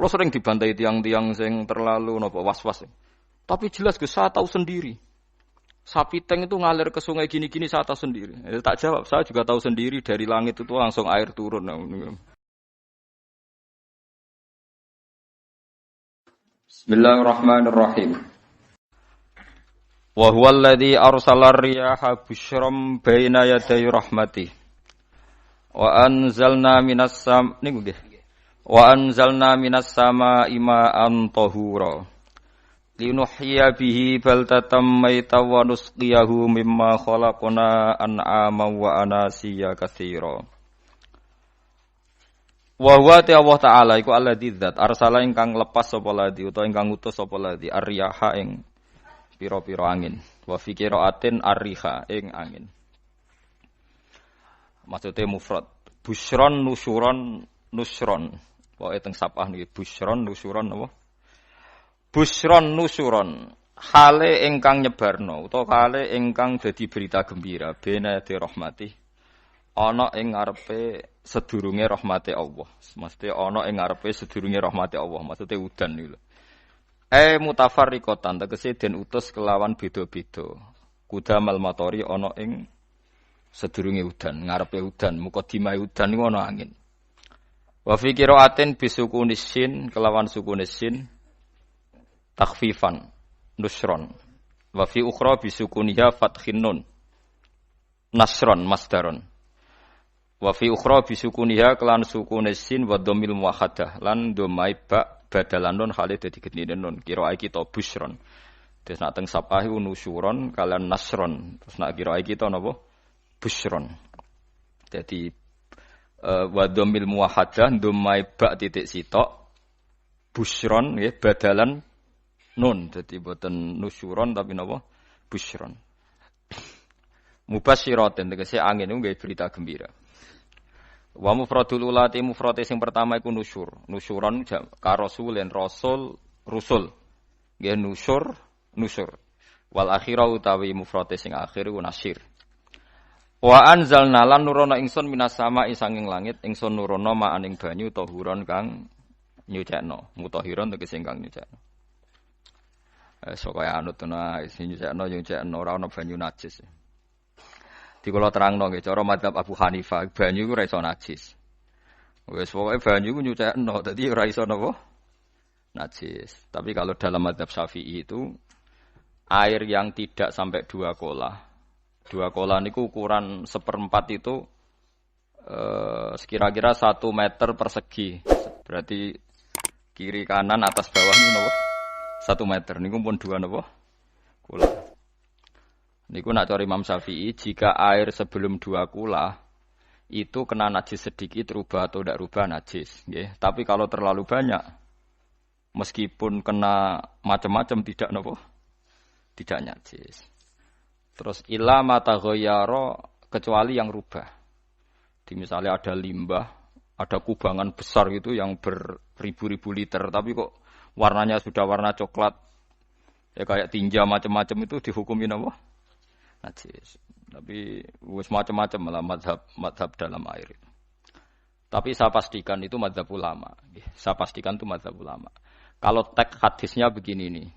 Kalau sering dibantai tiang-tiang sing terlalu napa was-was. Tapi jelas saya tahu sendiri. Sapi Teng itu ngalir ke sungai gini-gini saya tahu sendiri. Tak jawab, saya juga tahu sendiri dari langit itu langsung air turun. Bismillahirrahmanirrahim. Wa huwa alladhi arsala ar-riyaha busyram baina yaday rahmatih. Wa anzalna minas samaa'i ma'an tahura. Linuhyiya bihi baldatan maytan wa nusqiyahu mimma khalaqna an'aman wa anasiya katsira. Wa huwa Allah taala iku alladzi dzat arsala ingkang lepas sapa ladzi utawa ingkang ngutus sapa ladzi ar-riyaha ing pira-pira angin. Wa fi qiraatin ar-riha ing angin. Maksude mufrad. Busyron nusyuron nusron. Pokoke teng sapah niki busyron nusyuron apa? Busyron nusyuron. Hale ingkang nyebarno utawa hale ingkang dadi berita gembira bena di rahmati. Ana ing ngarepe sedurunge rahmate Allah. Mesti ana ing ngarepe sedurunge rahmate Allah. Maksude udan niku lho. Mutafarriqatan tegese den utus kelawan beda-beda. Kudamal matori ana ing sedurunge udan, ngarepe udan, mukadimah udan niku ana angin. Wa fi qiraatin bisukunis sin kelawan sukunis sin takhfifan nusron. Wa fi ukhra bisukuniha fathin nun nasron masdaron. Wa fi ukhra bisukuniha kelan sukunis sin wa dhammil muwahhadah lan dhammai ba badalan nun khalid dadi gedine nun qiraah kita busron. Terus nak teng sapahi nusyuron kalian nasron. Terus nak qiraah kita napa? Busron. Jadi wa dhammil muwahhadah dhammai ba titik sitok busron nggih badalan nun. Dadi boten nusyuron tapi napa? Busron. Mubasyiratin tegese angin niku nggih berita gembira. Wa mufradul ulati mufrate sing pertama iku nusyur. Nusyuron ka rasulin rasul rusul. Nggih nusyur. Wal akhirah utawi mufrate sing akhir iku nasyir. Wa anzalna lan nurono ingsun minas sama'i sanging langit ingsun nurono ma'aning banyu tahuron kang nyucekno. Mutahiron tegese kang nyucekno. Kaya anut ana sing nyucekno ora ana banyu najis. Di kula terangno nggih cara mazhab Abu Hanifah banyu iku ora iso najis. Wis pokoke banyu iku nyucekno dadi ora iso napa? Najis. Tapi kalau dalam mazhab Syafi'i itu air yang tidak sampai 2 kolah. 2 kolah niku ukuran 1/4 itu sekira-kira 1 meter persegi. Berarti kiri kanan atas bawah niku napa? 1 meter niku pun 2 napa? Kolah. Niku nak cari Imam Syafi'i, jika air sebelum 2 kula itu kena najis sedikit rubah atau tidak rubah najis, nggih. Tapi kalau terlalu banyak meskipun kena macam-macam tidak napa? Tidak najis. Terus illa mata ghayyara kecuali yang rubah. Di misalnya ada limbah, ada kubangan besar gitu yang beribu-ribu liter tapi kok warnanya sudah warna coklat. Ya kayak tinja macam-macam itu dihukumin apa? Najis. Tapi wis macam-macam malah mazhab dalam air itu. Tapi saya pastikan itu mazhab ulama. Saya pastikan itu mazhab ulama. Kalau teks hadisnya begini nih.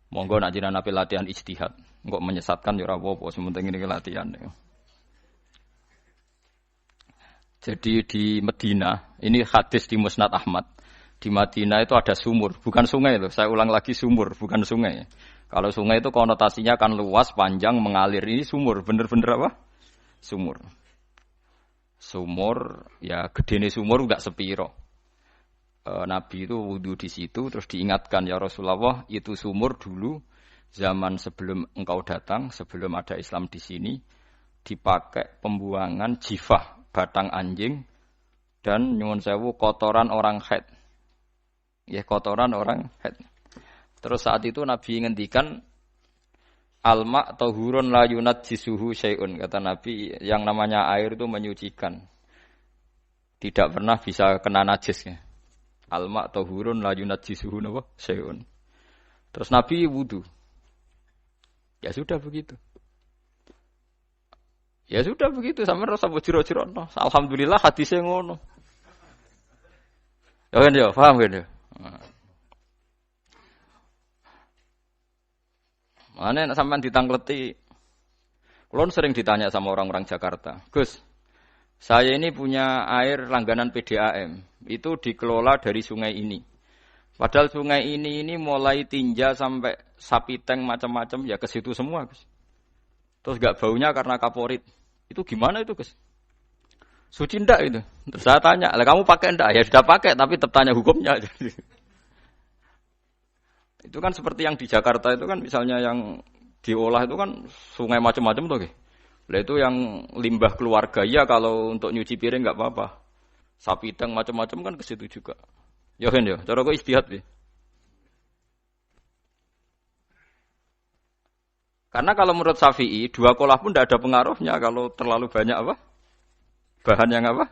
Monggo nak jenengan ape latihan ijtihad. Engko menyesatkan ya ora apa-apa, sementing ini latihan. Jadi di Medina, ini hadis di Musnad Ahmad. Di Madinah itu ada sumur, bukan sungai loh. Saya ulang lagi sumur, bukan sungai. Kalau sungai itu konotasinya kan luas, panjang, mengalir. Ini sumur, bener-bener apa? Sumur. Sumur, ya gedene sumur enggak sepiro. Nabi itu wudu di situ, terus diingatkan ya Rasulullah, itu sumur dulu zaman sebelum engkau datang, sebelum ada Islam di sini, dipakai pembuangan jifah, batang anjing, dan nyuwun sewu kotoran orang haid. Ya kotoran orang haid. Terus saat itu Nabi ngendikan alma tahurun la yunajjisuhu syai'un. Kata Nabi, yang namanya air itu menyucikan. Tidak pernah bisa kena najisnya. Alma tahurun la yunajjisuhu syai'un. Terus Nabi wudu. Ya sudah begitu. Ya sudah begitu sampe rasa jero-jero. Alhamdulillah hadisnya ngono. Ya kan ya, paham kan ya? Makanya sampean ditangkleti. Kulon sering ditanya sama orang-orang Jakarta, Gus, saya ini punya air langganan PDAM, itu dikelola dari sungai ini. Padahal sungai ini mulai tinja sampai sapi tank macam-macam ya ke situ semua, Gus. Terus gak baunya karena kaporit. Itu gimana itu, Gus? Suci ndak itu? Terus saya tanya, lah kamu pakai ndak? Ya sudah pakai, tapi tetap tanya hukumnya. Itu kan seperti yang di Jakarta itu kan misalnya yang diolah itu kan sungai macam-macam tuh, lah itu yang limbah keluarga ya kalau untuk nyuci piring nggak apa-apa. Sapi tank macam-macam kan ke situ juga. Ya kan ya, cara kok istihad sih. Karena kalau menurut Syafi'i, 2 kolah pun tidak ada pengaruhnya kalau terlalu banyak apa? Bahan yang apa?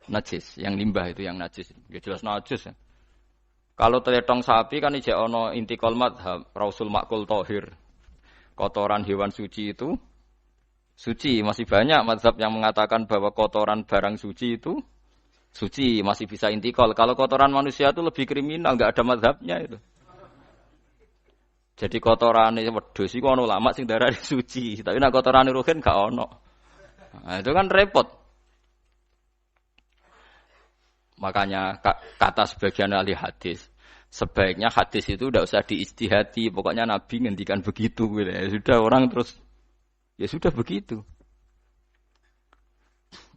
Najis, yang limbah itu yang najis. Ya jelas najis ya. Kalau teletong sapi kan ijek ono intikal madhab, Rasul Makul Tohir. Kotoran hewan suci itu suci. Masih banyak mazhab yang mengatakan bahwa kotoran barang suci itu suci, masih bisa intikal. Kalau kotoran manusia itu lebih kriminal, enggak ada mazhabnya itu. Jadi kotorane wedhus iku ana ulama sing darani suci, tapi nek kotorane ruhin gak ono. Nah, itu kan repot. Makanya kata sebagian ahli hadis, sebaiknya hadis itu tidak usah diistihati, pokoknya Nabi ngendikan begitu gitu. Ya sudah orang terus ya sudah begitu.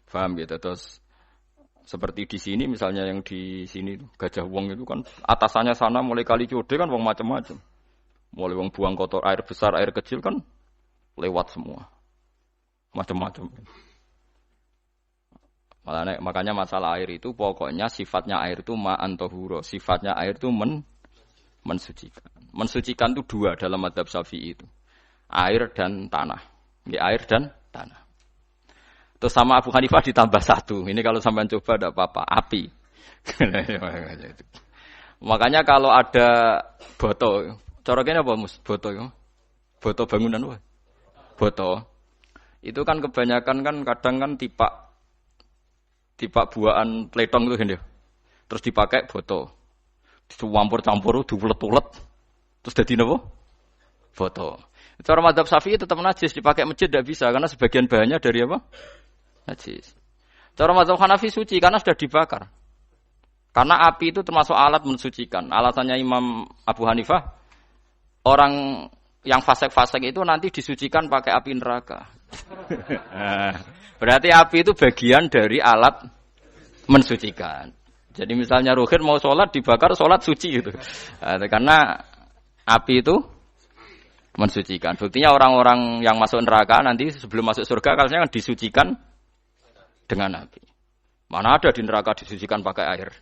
Paham gitu terus seperti di sini misalnya yang di sini Gajah Wong itu kan atasannya sana mulai kali Code kan wong macam-macam. Mulai wong buang kotor air besar, air kecil kan lewat semua. Macam-macam. Makanya masalah air itu pokoknya sifatnya air itu ma'an tahura. Sifatnya air itu mensucikan. Mensucikan itu 2 dalam mazhab Syafi'i itu. Air dan tanah. Ya, air dan tanah. Terus sama Abu Hanifah ditambah 1. Ini kalau sampean coba tidak apa-apa. Api. Makanya kalau ada boto. Cara kene apa Mus? Boto ya. Boto bangunan apa? Boto. Itu kan kebanyakan kan kadang kan tipak buahan pletong itu kan ya. Terus dipakai boto. Dicampur-campur, diulet-ulet. Terus dadi napa? Boto. Cara mazhab Syafi'i tetap najis, dipakai masjid tidak bisa karena sebagian bahannya dari apa? Najis. Cara mazhab Hanafi suci karena sudah dibakar. Karena api itu termasuk alat mensucikan. Alasannya Imam Abu Hanifah, orang yang fasik-fasik itu nanti disucikan pakai api neraka. Berarti api itu bagian dari alat mensucikan. Jadi misalnya Ruhin mau sholat dibakar, sholat suci gitu. Karena api itu mensucikan. Buktinya orang-orang yang masuk neraka nanti sebelum masuk surga kalanya kan disucikan dengan api. Mana ada di neraka disucikan pakai air.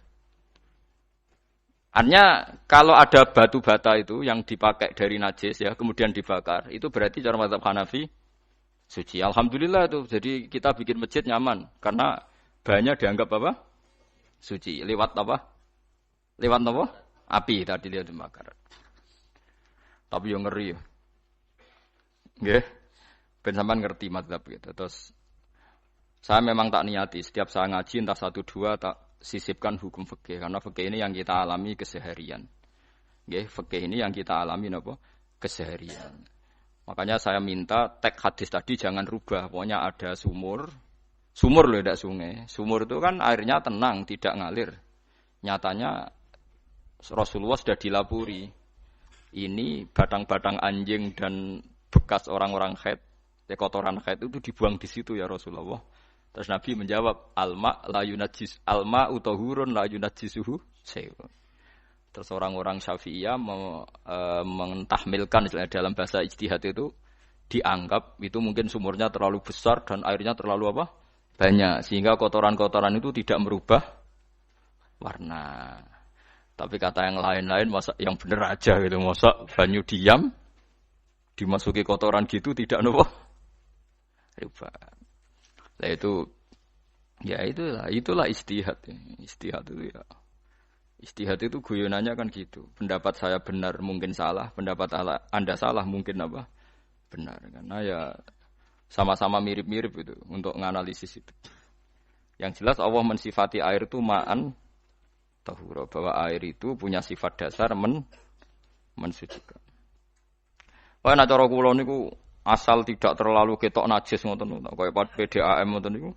Artinya kalau ada batu bata itu yang dipakai dari najis ya kemudian dibakar itu berarti cara mazhab Hanafi suci. Alhamdulillah itu. Jadi kita bikin masjid nyaman karena bahannya dianggap apa? Suci. Lewat apa? Lewat apa? Api tadi dia dibakar. Tapi yang ngeri ya. Nggih. Ben sampean ngerti mazhab gitu. Terus saya memang tak niati setiap saya ngaji entah 1-2 tak sisipkan hukum fikih karena fikih ini yang kita alami keseharian. Nggih, fikih ini yang kita alami napa? Keseharian. Makanya saya minta teks hadis tadi jangan rubah. Pokoknya ada sumur. Sumur loh, tidak sungai. Sumur itu kan airnya tenang, tidak ngalir. Nyatanya Rasulullah sudah dilapuri. Ini batang-batang anjing dan bekas orang-orang haid, kotoran haid itu dibuang di situ ya Rasulullah. Terus Nabi menjawab, alma utahurun la yunajjisuhu syai'un. Terus orang-orang Syafi'iyah mentahmilkan dalam bahasa ijtihad itu dianggap itu mungkin sumurnya terlalu besar dan airnya terlalu apa? Banyak sehingga kotoran-kotoran itu tidak merubah warna. Tapi kata yang lain-lain masa yang benar aja gitu, masa banyu diam dimasuki kotoran gitu tidak nopo rubah. Nah itu ya itulah istihad. Istihad itu ya. Istihad itu guyonannya kan gitu. Pendapat saya benar mungkin salah, pendapat Anda salah mungkin apa? Benar. Karena ya sama-sama mirip-mirip itu untuk menganalisis itu. Yang jelas Allah mensifati air itu ma'an tahura, bahwa air itu punya sifat dasar mensucikan. Wae nek cara kula niku asal tidak terlalu ketok najis ngoten niku. Kaya PDAM ngoten niku.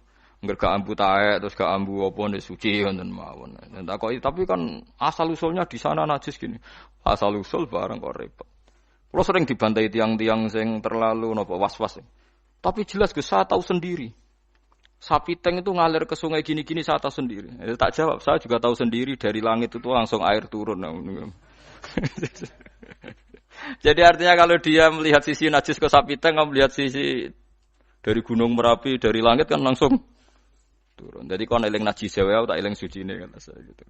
Engger gak ambu taek terus gak ambu apa nek suci ngoten mawon. Takoki tapi kan asal usulnya di sana najis gini. Asal usul barang kok repot. Kula sering dibantai tiang-tiang sing terlalu napa was-was. Tapi jelas saya tahu sendiri. Sapi teng itu ngalir ke sungai gini-gini saya tahu sendiri. Tak jawab, saya juga tahu sendiri dari langit itu langsung air turun. Jadi artinya kalau dia melihat sisi najis ke sapi teng, melihat sisi dari gunung Merapi, dari langit kan langsung turun. Jadi kalau eling najis ya, tak eling suci ini kata saya gitu.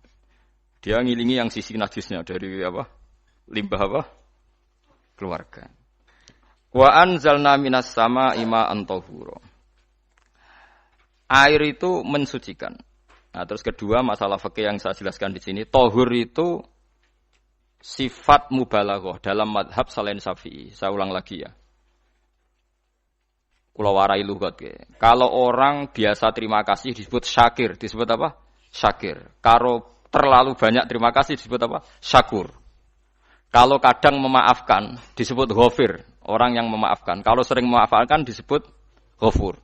Dia ngilingi yang sisi najisnya dari apa? Limbah apa? Keluarga. Wa anzalna minas sama ima antahura. Air itu mensucikan. Nah, terus kedua masalah fikih yang saya jelaskan di sini, tahur itu sifat mubalaghah dalam madhab selain Syafi'i. Saya ulang lagi ya. Kula warai lugat ya. Kalau orang biasa terima kasih disebut syakir, disebut apa? Syakir. Kalau terlalu banyak terima kasih disebut apa? Syakur. Kalau kadang memaafkan disebut ghafir, orang yang memaafkan. Kalau sering memaafkan disebut ghafur.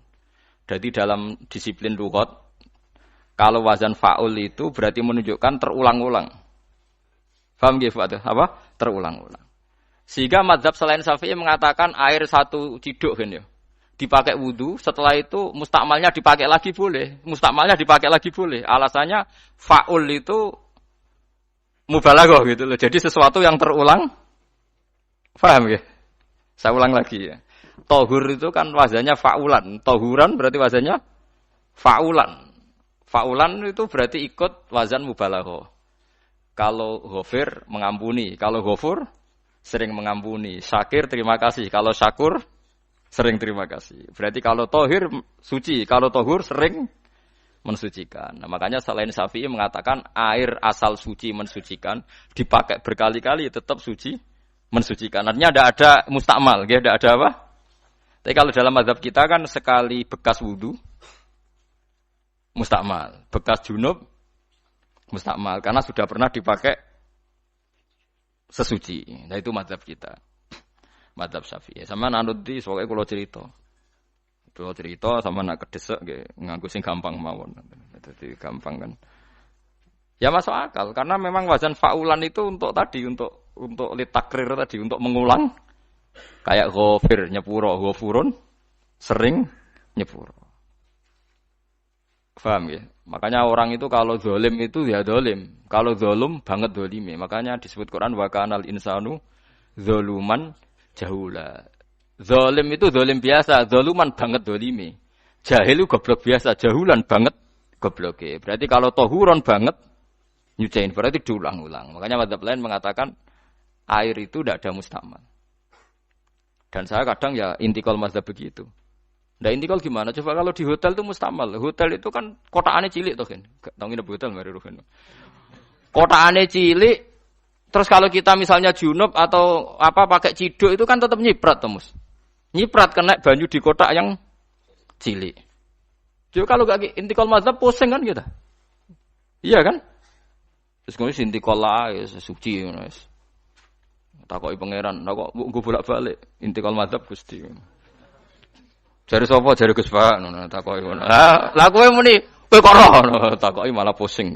Jadi dalam disiplin lughat, kalau wazan fa'ul itu berarti menunjukkan terulang-ulang. Paham nggih, Pak? Apa? Terulang-ulang. Sehingga mazhab selain Syafi'i mengatakan air satu ciduk kan ya. Dipakai wudu, setelah itu mustakmalnya dipakai lagi boleh. Mustakmalnya dipakai lagi boleh. Alasannya fa'ul itu mubalaghah gitu loh. Jadi sesuatu yang terulang. Paham ya? Saya ulang lagi ya. Tahur itu kan wazannya fa'ulan. Tahuran berarti wazannya fa'ulan. Fa'ulan itu berarti ikut wazan mubalaghah. Kalau ghafir mengampuni, kalau ghafur sering mengampuni. Syakir terima kasih, kalau syakur sering terima kasih. Berarti kalau tahir suci, kalau tahur sering mensucikan. Nah, makanya selain Syafi'i mengatakan air asal suci mensucikan, dipakai berkali-kali tetap suci mensucikan. Artinya ada mustakmal, ya, ada apa? Tapi kalau dalam mazhab kita kan sekali bekas wudu mustakmal, bekas junub mustakmal karena sudah pernah dipakai sesuci. Nah itu mazhab kita. Mazhab Syafi'i. Sama nanut di soalnya kalau cerita. Kalau cerita sama nak kedesek nggih nganggo sing gampang mawon. Jadi gampang kan. Ya masuk akal karena memang wazan faulan itu untuk tadi untuk litakrir tadi untuk mengulang kayak ghafir nyepuro ghafurun sering nyepuro. Paham ya? Makanya orang itu kalau zalim itu ya zalim. Kalau zalum banget zalime. Makanya disebut Quran wa kanal insanu zaluman jahula. Zalim itu zalim biasa, zaluman banget zalime. Jahil itu goblok biasa, jahulan banget gobloke. Berarti kalau tahuron banget nyuciin berarti diulang-ulang. Makanya mazhab lain mengatakan air itu tidak ada mustakmal. Dan saya kadang ya intikal mazhab begitu. Nah intikal gimana? Coba kalau di hotel itu mustakmal. Hotel itu kan kotaannya cilik toh kan. Tahu nginep hotel mari ruhen. Kotaannya cilik. Terus kalau kita misalnya junub atau apa pakai ciduk itu kan tetap nyiprat Mas. Nyiprat kena banyu di kotak yang cilik. Jadi kalau gak intikal mazhab pusing kan kita. Iya kan? Terus kemudian intikal lah ya suci ngono wis. Takoki pangeran, kok nggo bolak-balik intikal mazhab Gusti. Jare sapa jare Gus Pak ngono takoki ngono. Lah kowe muni kowe kok ora ngono takoki malah pusing.